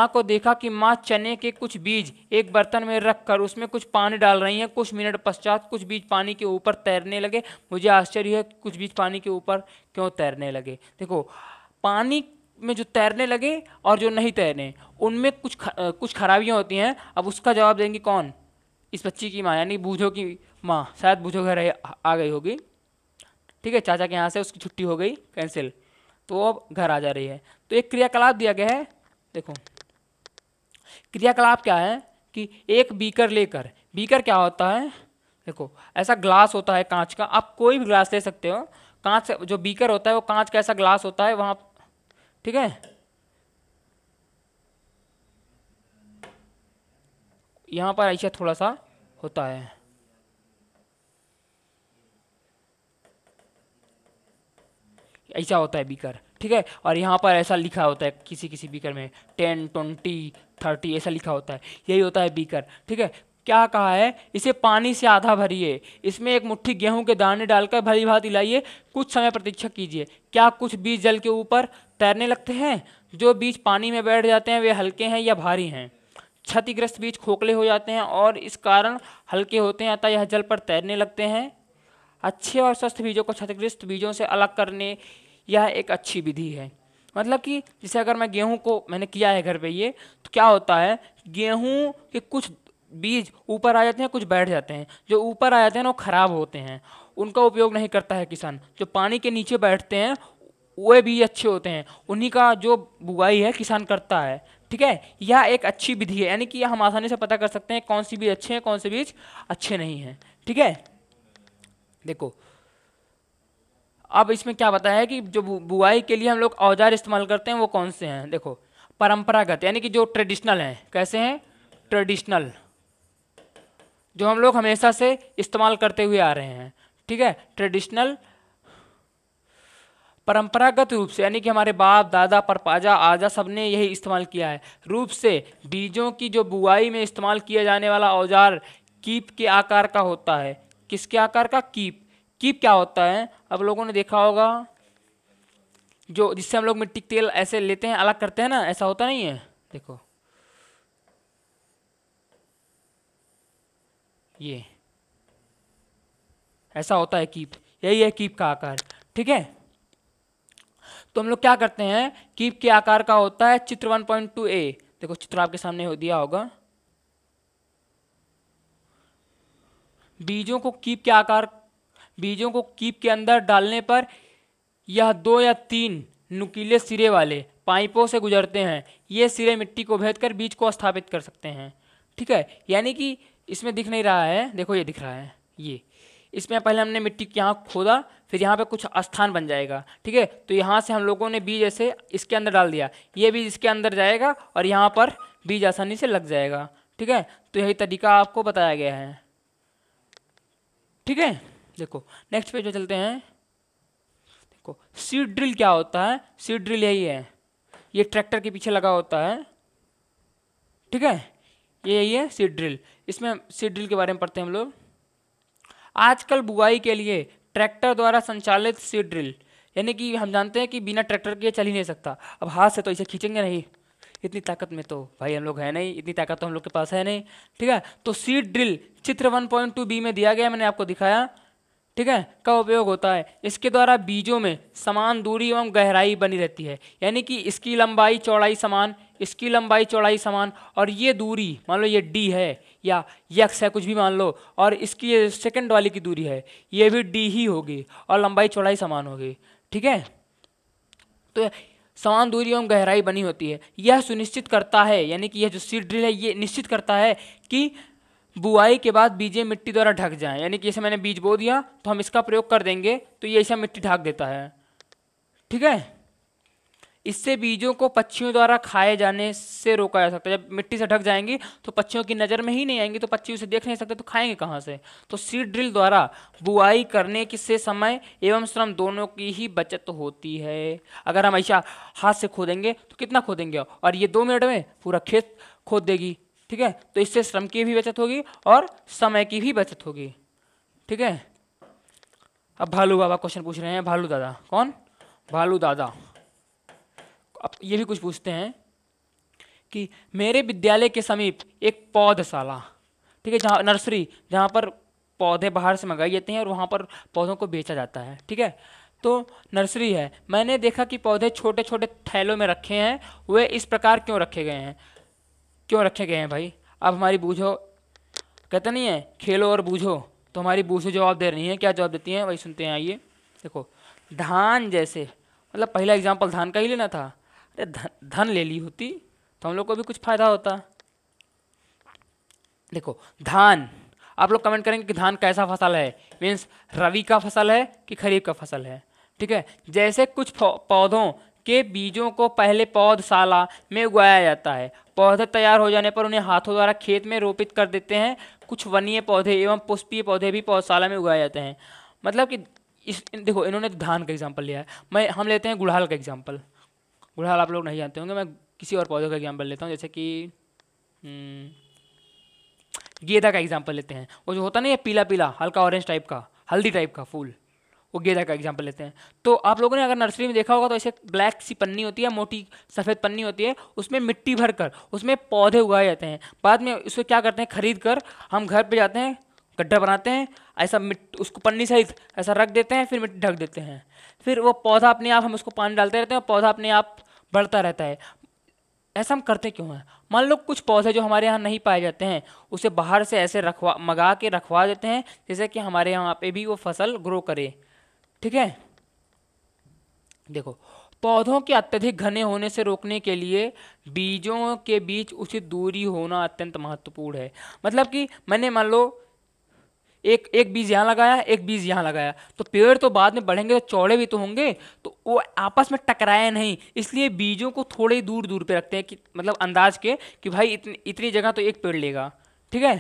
को देखा कि माँ चने के कुछ बीज एक बर्तन में रखकर उसमें कुछ पानी डाल रही हैं। कुछ मिनट पश्चात कुछ बीज पानी के ऊपर तैरने लगे। मुझे आश्चर्य है कि कुछ बीज पानी के ऊपर क्यों तैरने लगे। देखो पानी में जो तैरने लगे और जो नहीं तैरने, उनमें कुछ खराबियाँ होती हैं। अब उसका जवाब देंगी कौन, इस बच्ची की माँ, यानी बूझो की माँ। शायद बूझो घर आ गई होगी। ठीक है, चाचा के यहाँ से उसकी छुट्टी हो गई कैंसिल, तो अब घर आ जा रही है। तो एक क्रियाकलाप दिया गया है। देखो क्रियाकलाप क्या है कि एक बीकर लेकर, बीकर क्या होता है, देखो ऐसा ग्लास होता है कांच का, आप कोई भी ग्लास ले सकते हो। कांच जो बीकर होता है वो कांच का ऐसा ग्लास होता है वहां। ठीक है, यहां पर ऐसा थोड़ा सा होता है, ऐसा होता है बीकर। ठीक है, और यहाँ पर ऐसा लिखा होता है, किसी किसी बीकर में 10, 20, 30 ऐसा लिखा होता है, यही होता है बीकर। ठीक है, क्या कहा है, इसे पानी से आधा भरिए, इसमें एक मुट्ठी गेहूं के दाने डालकर भली भांति हिलाइए, कुछ समय प्रतीक्षा कीजिए। क्या कुछ बीज जल के ऊपर तैरने लगते हैं? जो बीज पानी में बैठ जाते हैं वे हल्के हैं या भारी हैं? क्षतिग्रस्त बीज खोखले हो जाते हैं और इस कारण हल्के होते हैं, अतः यह जल पर तैरने लगते हैं। अच्छे और स्वस्थ बीजों को क्षतिग्रस्त बीजों से अलग करने यह एक अच्छी विधि है। मतलब कि जैसे अगर मैं गेहूं को, मैंने किया है घर पे ये, तो क्या होता है, गेहूं के कुछ बीज ऊपर आ जाते हैं, कुछ बैठ जाते हैं। जो ऊपर आ जाते हैं ना वो खराब होते हैं, उनका उपयोग नहीं करता है किसान। जो पानी के नीचे बैठते हैं वे बीज अच्छे होते हैं, उन्हीं का जो बुआई है किसान करता है। ठीक है, यह एक अच्छी विधि है, यानी कि हम आसानी से पता कर सकते हैं कौन सी बीज अच्छे हैं, कौन से बीज अच्छे नहीं हैं। ठीक है, देखो अब इसमें क्या बताया है कि जो बुआई के लिए हम लोग औजार इस्तेमाल करते हैं वो कौन से हैं। देखो परंपरागत यानी कि जो ट्रेडिशनल हैं, कैसे हैं, ट्रेडिशनल, जो हम लोग हमेशा से इस्तेमाल करते हुए आ रहे हैं। ठीक है, ट्रेडिशनल परंपरागत रूप से, यानी कि हमारे बाप दादा परपाजा आजा सबने यही इस्तेमाल किया है रूप से। बीजों की जो बुआई में इस्तेमाल किया जाने वाला औजार कीप के आकार का होता है। किसके आकार का, कीप। कीप क्या होता है, अब लोगों ने देखा होगा जो जिससे हम लोग मिट्टी तेल ऐसे लेते हैं अलग करते हैं ना, ऐसा होता नहीं है। देखो ये ऐसा होता है कीप, यही है कीप का आकार। ठीक है, तो हम लोग क्या करते हैं, कीप के आकार का होता है चित्र 1.2a। देखो चित्र आपके सामने हो दिया होगा। बीजों को कीप के अंदर डालने पर यह 2 या 3 नुकीले सिरे वाले पाइपों से गुजरते हैं। ये सिरे मिट्टी को भेदकर बीज को स्थापित कर सकते हैं। ठीक है, यानी कि इसमें दिख नहीं रहा है, देखो ये दिख रहा है, ये इसमें पहले हमने मिट्टी यहाँ खोदा, फिर यहाँ पे कुछ स्थान बन जाएगा। ठीक है, तो यहाँ से हम लोगों ने बीज ऐसे इसके अंदर डाल दिया, ये बीज इसके अंदर जाएगा और यहाँ पर बीज आसानी से लग जाएगा। ठीक है, तो यही तरीका आपको बताया गया है। ठीक है, देखो नेक्स्ट पेज पे चलते हैं। देखो सीड ड्रिल क्या होता है, सीड ड्रिल यही है, ये ट्रैक्टर के पीछे लगा होता है। ठीक है, ये यही है सीड ड्रिल। इसमें सीड ड्रिल के बारे में पढ़ते हैं हम लोग। आजकल बुआई के लिए ट्रैक्टर द्वारा संचालित सीड ड्रिल, यानी कि हम जानते हैं कि बिना ट्रैक्टर के चल ही नहीं सकता। अब हाथ से तो इसे खींचेंगे नहीं, इतनी ताकत में तो भाई हम लोग है नहीं, इतनी ताकत तो हम लोग के पास है नहीं। ठीक है, तो सीड ड्रिल चित्र 1.2b में दिया गया, मैंने आपको दिखाया। ठीक है, का उपयोग होता है, इसके द्वारा बीजों में समान दूरी एवं गहराई बनी रहती है, यानी कि इसकी लंबाई चौड़ाई समान, इसकी लंबाई चौड़ाई समान, और ये दूरी मान लो ये डी है या यक्स है, कुछ भी मान लो, और इसकी ये सेकंड वाली की दूरी है, ये भी डी ही होगी और लंबाई चौड़ाई समान होगी। ठीक है, तो समान दूरी एवं गहराई बनी होती है। यह सुनिश्चित करता है, यानी कि यह जो सीड ड्रिल है ये निश्चित करता है कि बुआई के बाद बीजें मिट्टी द्वारा ढक जाएं, यानी कि जैसे मैंने बीज बो दिया तो हम इसका प्रयोग कर देंगे तो ये ऐसा मिट्टी ढक देता है। ठीक है, इससे बीजों को पक्षियों द्वारा खाए जाने से रोका जा सकता है। जब मिट्टी से ढक जाएंगी तो पक्षियों की नज़र में ही नहीं आएंगी, तो पक्षी उसे देख नहीं सकते तो खाएंगे कहाँ से। तो सीड ड्रिल द्वारा बुआई करने की से समय एवं श्रम दोनों की ही बचत होती है। अगर हम ऐसा हाथ से खोदेंगे तो कितना खोदेंगे, और ये 2 मिनट में पूरा खेत खोद देगी। ठीक है, तो इससे श्रम की भी बचत होगी और समय की भी बचत होगी। ठीक है, अब भालू बाबा क्वेश्चन पूछ रहे हैं, भालू दादा कौन, भालू दादा। अब ये भी कुछ पूछते हैं कि मेरे विद्यालय के समीप एक पौधशाला, ठीक है, जहाँ नर्सरी, जहाँ पर पौधे बाहर से मंगाए जाते हैं और वहाँ पर पौधों को बेचा जाता है। ठीक है, तो नर्सरी है, मैंने देखा कि पौधे छोटे छोटे थैलों में रखे हैं, वे इस प्रकार क्यों रखे गए हैं, क्यों रखे गए हैं भाई। अब हमारी बूझो, कहते नहीं है खेलो और बूझो, तो हमारी बूझो जवाब दे रही हैं, क्या जवाब देती हैं वही सुनते हैं। आइए देखो, धान जैसे, मतलब पहला एग्जाम्पल धान का ही लेना था, अरे धन ले ली होती तो हम लोग को भी कुछ फायदा होता। देखो धान, आप लोग कमेंट करेंगे कि धान कैसा फसल है, मीन्स रवि का फसल है कि खरीफ का फसल है। ठीक है, जैसे कुछ पौधों के बीजों को पहले पौधशाला में उगाया जाता है, पौधे तैयार हो जाने पर उन्हें हाथों द्वारा खेत में रोपित कर देते हैं। कुछ वनीय पौधे एवं पुष्पीय पौधे भी पौधशाला में उगाए जाते हैं। मतलब कि देखो इन्होंने धान का एग्जाम्पल लिया है, हम लेते हैं गुड़हल का एग्जाम्पल। गुड़हल आप लोग नहीं जानते होंगे, मैं किसी और पौधे का एग्जाम्पल लेता हूँ, जैसे कि गेंदा का एग्जाम्पल लेते हैं। वो जो होता नहीं है पीला पीला हल्का ऑरेंज टाइप का, हल्दी टाइप का फूल, वो गेंदा का एग्जाम्पल लेते हैं। तो आप लोगों ने अगर नर्सरी में देखा होगा तो ऐसे ब्लैक सी पन्नी होती है, मोटी सफ़ेद पन्नी होती है, उसमें मिट्टी भरकर उसमें पौधे उगाए जाते हैं। बाद में उसको क्या करते हैं, खरीद कर हम घर पे जाते हैं, गड्ढा बनाते हैं, ऐसा उसको पन्नी सहित ऐसा रख देते हैं, फिर मिट्टी ढक देते हैं, फिर वो पौधा अपने आप, हम उसको पानी डालते रहते हैं और पौधा अपने आप बढ़ता रहता है। ऐसा हम करते क्यों हैं, मान लो कुछ पौधे जो हमारे यहाँ नहीं पाए जाते हैं उसे बाहर से ऐसे मंगा के रखवा देते हैं, जैसे कि हमारे यहाँ पे भी वो फसल ग्रो करे। ठीक है, देखो, पौधों के अत्यधिक घने होने से रोकने के लिए बीजों के बीच उचित दूरी होना अत्यंत महत्वपूर्ण है। मतलब कि मैंने मान लो एक एक बीज यहाँ लगाया, एक बीज यहाँ लगाया, तो पेड़ तो बाद में बढ़ेंगे तो चौड़े भी तो होंगे, तो वो आपस में टकराए नहीं, इसलिए बीजों को थोड़े दूर दूर पे रखते हैं कि मतलब अंदाज के कि भाई इतनी इतनी जगह तो एक पेड़ लेगा। ठीक है,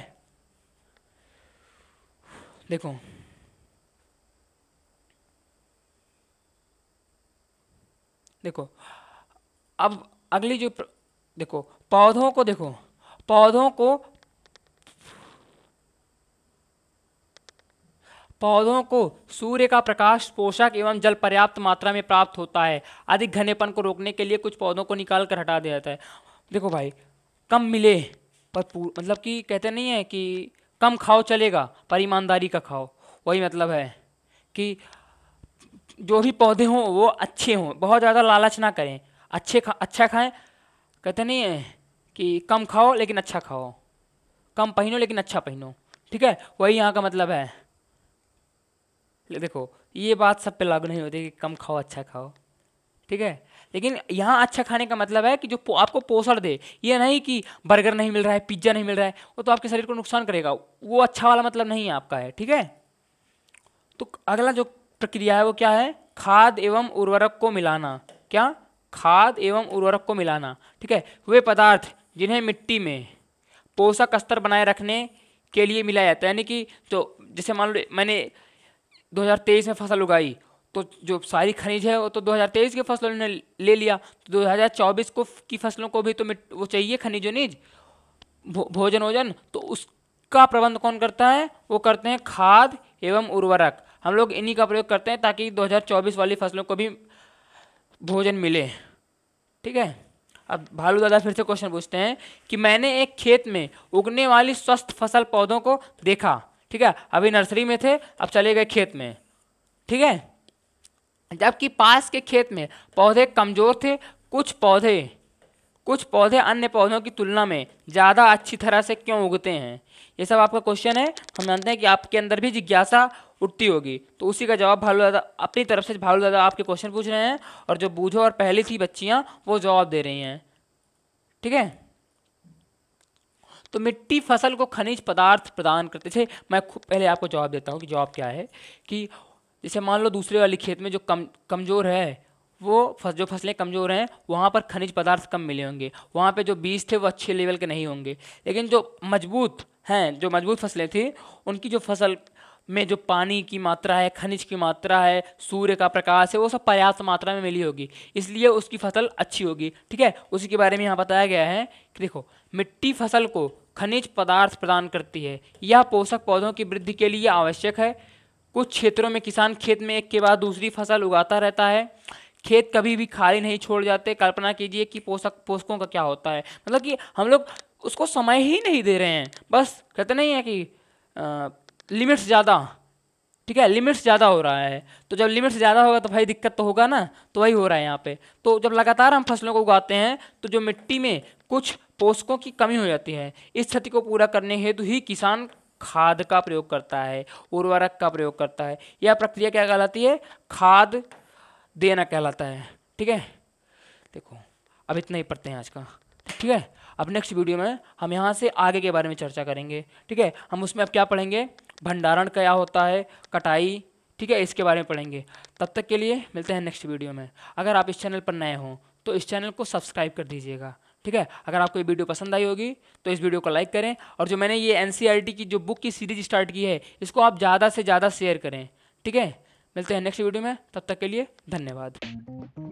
देखो देखो अब अगली जो देखो पौधों को सूर्य का प्रकाश, पोषक एवं जल पर्याप्त मात्रा में प्राप्त होता है। अधिक घनेपन को रोकने के लिए कुछ पौधों को निकाल कर हटा दिया जाता है। देखो भाई, कम मिले पर मतलब कि कहते नहीं है कि कम खाओ चलेगा पर ईमानदारी का खाओ, वही मतलब है कि जो भी पौधे हों वो अच्छे हों, बहुत ज़्यादा लालच ना करें, अच्छा खाएं। कहते नहीं है कि कम खाओ लेकिन अच्छा खाओ, कम पहनो लेकिन अच्छा पहनो। ठीक है, वही यहाँ का मतलब है। देखो, ये बात सब पे लागू नहीं होती कि कम खाओ अच्छा खाओ, ठीक है, लेकिन यहाँ अच्छा खाने का मतलब है कि जो आपको पोषण दे। ये नहीं कि बर्गर नहीं मिल रहा है, पिज्ज़ा नहीं मिल रहा है, वो तो आपके शरीर को नुकसान करेगा, वो अच्छा वाला मतलब नहीं है आपका है। ठीक है, तो अगला जो प्रक्रिया है वो क्या है? खाद एवं उर्वरक को मिलाना। क्या? खाद एवं उर्वरक को मिलाना। ठीक है, वे पदार्थ जिन्हें मिट्टी में पोषक स्तर बनाए रखने के लिए मिलाया जाता है, यानी कि तो जैसे मान लो मैंने 2023 में फसल उगाई, तो जो सारी खनिज है वो तो 2023 की फसलों ने ले लिया, तो 2024 को की फसलों को भी तो वो चाहिए खनिजोनिज, भोजन वोजन, तो उसका प्रबंध कौन करता है? वो करते हैं खाद एवं उर्वरक। हम लोग इन्हीं का प्रयोग करते हैं ताकि 2024 वाली फसलों को भी भोजन मिले। ठीक है, अब भालू दादा फिर से क्वेश्चन पूछते हैं कि मैंने एक खेत में उगने वाली स्वस्थ फसल पौधों को देखा। ठीक है, अभी नर्सरी में थे, अब चले गए खेत में। ठीक है, जबकि पास के खेत में पौधे कमजोर थे, कुछ पौधे अन्य पौधों की तुलना में ज़्यादा अच्छी तरह से क्यों उगते हैं? ये सब आपका क्वेश्चन है। हम जानते हैं कि आपके अंदर भी जिज्ञासा उठती होगी, तो उसी का जवाब भालू दादा अपनी तरफ से भालू दादा आपके क्वेश्चन पूछ रहे हैं, और जो बूझो और पहली थी बच्चियां वो जवाब दे रही हैं। ठीक है, तो मिट्टी फसल को खनिज पदार्थ प्रदान करते थे। मैं पहले आपको जवाब देता हूँ कि जवाब क्या है। कि जैसे मान लो दूसरे वाली खेत में जो कमज़ोर है, वो जो फसलें कमज़ोर हैं वहाँ पर खनिज पदार्थ कम मिले होंगे, वहाँ पे जो बीज थे वो अच्छे लेवल के नहीं होंगे। लेकिन जो मजबूत फसलें थी, उनकी जो फसल में जो पानी की मात्रा है, खनिज की मात्रा है, सूर्य का प्रकाश है, वो सब पर्याप्त मात्रा में मिली होगी, इसलिए उसकी फसल अच्छी होगी। ठीक है, उसी के बारे में यहाँ बताया गया है कि देखो, मिट्टी फसल को खनिज पदार्थ प्रदान करती है, यह पोषक पौधों की वृद्धि के लिए आवश्यक है। कुछ क्षेत्रों में किसान खेत में एक के बाद दूसरी फसल उगाता रहता है, खेत कभी भी खाली नहीं छोड़ जाते। कल्पना कीजिए कि पोषकों का क्या होता है, मतलब कि हम लोग उसको समय ही नहीं दे रहे हैं, बस कहते नहीं है कि लिमिट्स ज़्यादा। ठीक है, लिमिट्स ज़्यादा हो रहा है, तो जब लिमिट्स ज़्यादा होगा तो भाई दिक्कत तो होगा ना, तो वही हो रहा है यहाँ पे। तो जब लगातार हम फसलों को उगाते हैं तो जो मिट्टी में कुछ पोषकों की कमी हो जाती है, इस स्थिति को पूरा करने हेतु ही किसान खाद का प्रयोग करता है, उर्वरक का प्रयोग करता है। यह प्रक्रिया क्या कहलाती है? खाद देना कहलाता है। ठीक है, देखो अब इतना ही पढ़ते हैं आज का। ठीक है, अब नेक्स्ट वीडियो में हम यहाँ से आगे के बारे में चर्चा करेंगे। ठीक है, हम उसमें अब क्या पढ़ेंगे? भंडारण क्या होता है, कटाई, ठीक है, इसके बारे में पढ़ेंगे। तब तक के लिए मिलते हैं नेक्स्ट वीडियो में। अगर आप इस चैनल पर नए हों तो इस चैनल को सब्सक्राइब कर दीजिएगा। ठीक है, अगर आपको ये वीडियो पसंद आई होगी तो इस वीडियो को लाइक करें, और जो मैंने ये NCERT की जो बुक की सीरीज स्टार्ट की है, इसको आप ज़्यादा से ज़्यादा शेयर करें। ठीक है, मिलते हैं नेक्स्ट वीडियो में, तब तक के लिए धन्यवाद।